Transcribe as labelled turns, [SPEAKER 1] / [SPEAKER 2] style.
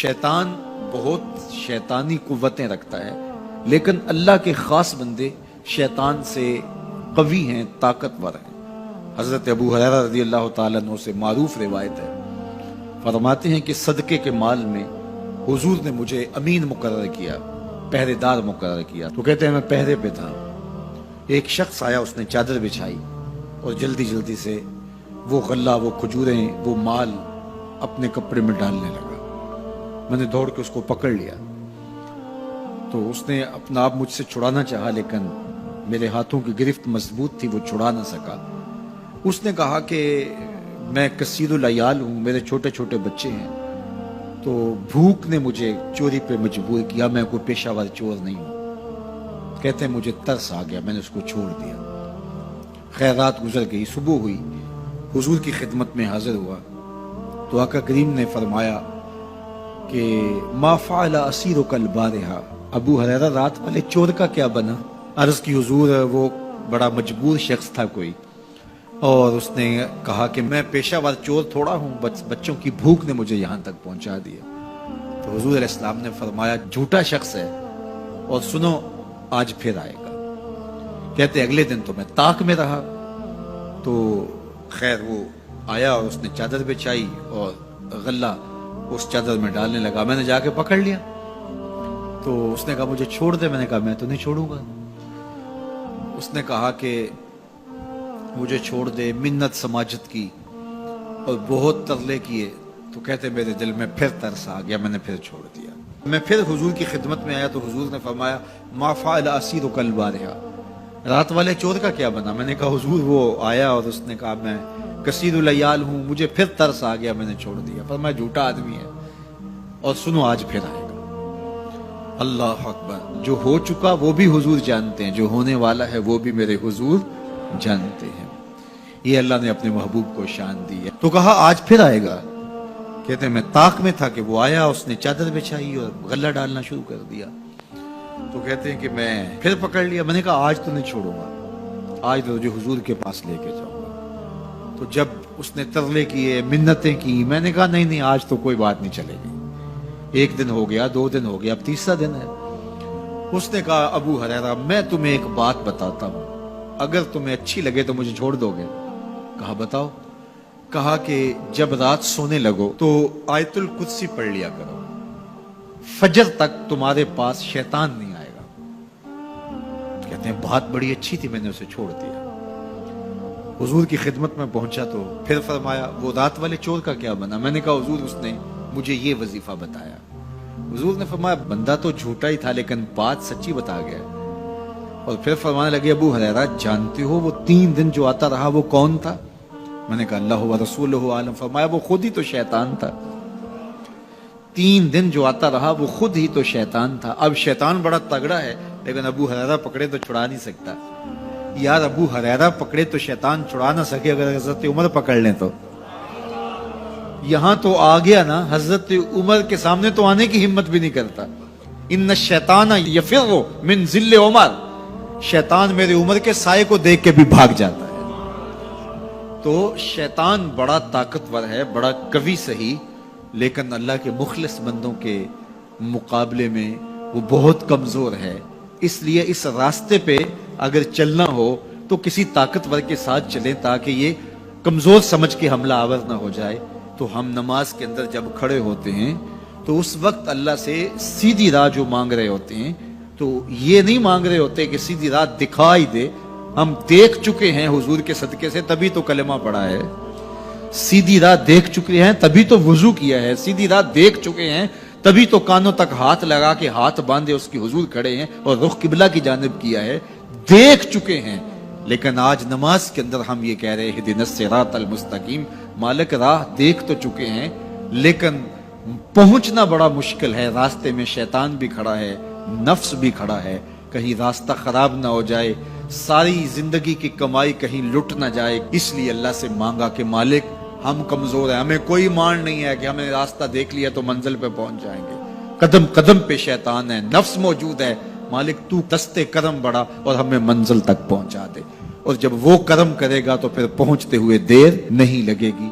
[SPEAKER 1] شیطان بہت شیطانی قوتیں رکھتا ہے، لیکن اللہ کے خاص بندے شیطان سے قوی ہیں، طاقتور ہیں۔ حضرت ابو ہریرہ رضی اللہ تعالیٰ عنہ سے معروف روایت ہے، فرماتے ہیں کہ صدقے کے مال میں حضور نے مجھے امین مقرر کیا، پہرے دار مقرر کیا۔ تو کہتے ہیں میں پہرے پہ تھا، ایک شخص آیا، اس نے چادر بچھائی اور جلدی جلدی سے وہ غلہ، وہ کھجوریں، وہ مال اپنے کپڑے میں ڈالنے لگا۔ میں نے دوڑ کے اس کو پکڑ لیا، تو اس نے اپنا آپ مجھ سے چھڑانا چاہا، لیکن میرے ہاتھوں کی گرفت مضبوط تھی، وہ چھڑا نہ سکا۔ اس نے کہا کہ میں کثیر العیال ہوں، میرے چھوٹے چھوٹے بچے ہیں، تو بھوک نے مجھے چوری پہ مجبور کیا، میں کوئی پیشہ ور چور نہیں ہوں۔ کہتے ہیں مجھے ترس آ گیا، میں نے اس کو چھوڑ دیا۔ خیر رات گزر گئی، صبح ہوئی، حضور کی خدمت میں حاضر ہوا تو آقا کریم نے فرمایا کہ ما فعل اسیرک البارحہ، ابو ہریرہ رات والے چور کا کیا بنا؟ عرض کی حضور وہ بڑا مجبور شخص تھا کوئی، اور اس نے کہا کہ میں پیشہ ور چور تھوڑا ہوں، بچوں کی بھوک نے مجھے یہاں تک پہنچا دیا۔ تو حضور علیہ السلام نے فرمایا جھوٹا شخص ہے، اور سنو آج پھر آئے گا۔ کہتے اگلے دن تو میں طاق میں رہا، تو خیر وہ آیا اور اس نے چادر بچھائی اور غلہ اس چادر میں ڈالنے لگا۔ میں نے جا کے پکڑ لیا، تو اس نے کہا مجھے چھوڑ دے۔ میں نے کہا میں تو نہیں چھوڑوں گا۔ اس نے کہا کہ مجھے چھوڑ دے، منت سماجت کی اور بہت ترلے کیے، تو کہتے میرے دل میں پھر ترس آ گیا، میں نے پھر چھوڑ دیا۔ میں پھر حضور کی خدمت میں آیا تو حضور نے فرمایا ما فعل اسیرک البارحہ، رات والے چور کا کیا بنا؟ میں نے کہا حضور وہ آیا اور اس نے کہا میں کثیر العیال ہوں، مجھے پھر ترس آ گیا، میں نے چھوڑ دیا۔ پر میں جھوٹا آدمی ہے، اور سنو آج پھر آئے گا۔ اللہ اکبر! جو ہو چکا وہ بھی حضور جانتے ہیں، جو ہونے والا ہے وہ بھی میرے حضور جانتے ہیں۔ یہ اللہ نے اپنے محبوب کو شان دی ہے۔ تو کہا آج پھر آئے گا۔ کہتے ہیں میں طاق میں تھا کہ وہ آیا، اس نے چادر بچھائی اور غلہ ڈالنا شروع کر دیا۔ تو کہتے ہیں کہ میں پھر پکڑ لیا۔ میں نے کہا آج تو نہیں چھوڑوں گا، آج تو جو حضور کے پاس لے کے جاؤں گا۔ تو جب اس نے ترلے کیے، منتیں کی، میں نے کہا نہیں آج تو کوئی بات نہیں چلے گی۔ ایک دن ہو گیا، 2 دن ہو گیا، اب تیسرا دن ہے۔ اس نے کہا ابو ہریرہ میں تمہیں ایک بات بتاتا ہوں، اگر تمہیں اچھی لگے تو مجھے چھوڑ دو گے؟ کہا بتاؤ۔ کہا کہ جب رات سونے لگو تو آیت الکرسی پڑھ لیا کرو، فجر تک تمہارے پاس شیطان نہیں آئے گا۔ کہتے ہیں بات بڑی اچھی تھی، میں نے اسے چھوڑ دیا۔ حضور کی خدمت میں پہنچا تو پھر فرمایا وہ رات والے چور کا کیا بنا؟ میں نے کہا حضور اس نے مجھے یہ وظیفہ بتایا۔ حضور نے فرمایا بندہ تو جھوٹا ہی تھا لیکن بات سچی بتا گیا۔ اور پھر فرمانے لگے ابو ہریرہ جانتے ہو وہ 3 دن جو آتا رہا وہ کون تھا؟ میں نے کہا اللہ و رسولہ عالم۔ فرمایا وہ خود ہی تو شیطان تھا۔ 3 دن جو آتا رہا وہ خود ہی تو شیطان تھا۔ اب شیطان بڑا تگڑا ہے، لیکن ابو ہریرہ پکڑے تو چھڑا نہیں سکتا۔ یار ابو ہریرہ پکڑے تو شیطان چھڑا نہ سکے، اگر حضرت عمر پکڑ لیں تو یہاں تو آ گیا نا، حضرت عمر کے سامنے تو آنے کی ہمت بھی نہیں کرتا۔ ان الشیطان یفر من ظل عمر، شیطان میرے عمر کے سائے کو دیکھ کے بھی بھاگ جاتا ہے۔ تو شیطان بڑا طاقتور ہے، بڑا قوی صحیح، لیکن اللہ کے مخلص بندوں کے مقابلے میں وہ بہت کمزور ہے۔ اس لیے اس راستے پہ اگر چلنا ہو تو کسی طاقتور کے ساتھ چلیں تاکہ یہ کمزور سمجھ کے حملہ آور نہ ہو جائے۔ تو ہم نماز کے اندر جب کھڑے ہوتے ہیں تو اس وقت اللہ سے سیدھی راہ جو مانگ رہے ہوتے ہیں، تو یہ نہیں مانگ رہے ہوتے کہ سیدھی راہ دکھائی دے۔ ہم دیکھ چکے ہیں حضور کے صدقے سے، تبھی تو کلمہ پڑھا ہے۔ سیدھی راہ دیکھ چکے ہیں تبھی تو وضو کیا ہے۔ سیدھی راہ دیکھ چکے ہیں تبھی تو کانوں تک ہاتھ لگا کے ہاتھ باندھے اس کی حضور کھڑے ہیں اور رخ قبلہ کی جانب کیا ہے۔ دیکھ چکے ہیں، لیکن آج نماز کے اندر ہم یہ کہہ رہے ہیں اہدنا الصراط المستقیم، مالک راہ دیکھ تو چکے ہیں لیکن پہنچنا بڑا مشکل ہے۔ راستے میں شیطان بھی کھڑا ہے، نفس بھی کھڑا ہے، کہیں راستہ خراب نہ ہو جائے، ساری زندگی کی کمائی کہیں لٹ نہ جائے۔ اس لیے اللہ سے مانگا کہ مالک ہم کمزور ہیں، ہمیں کوئی مان نہیں ہے کہ ہمیں راستہ دیکھ لیا تو منزل پہ پہنچ جائیں گے۔ قدم قدم پہ شیطان ہے، نفس موجود ہے۔ مالک تو دستے کرم بڑھا اور ہمیں منزل تک پہنچا دے، اور جب وہ کرم کرے گا تو پھر پہنچتے ہوئے دیر نہیں لگے گی۔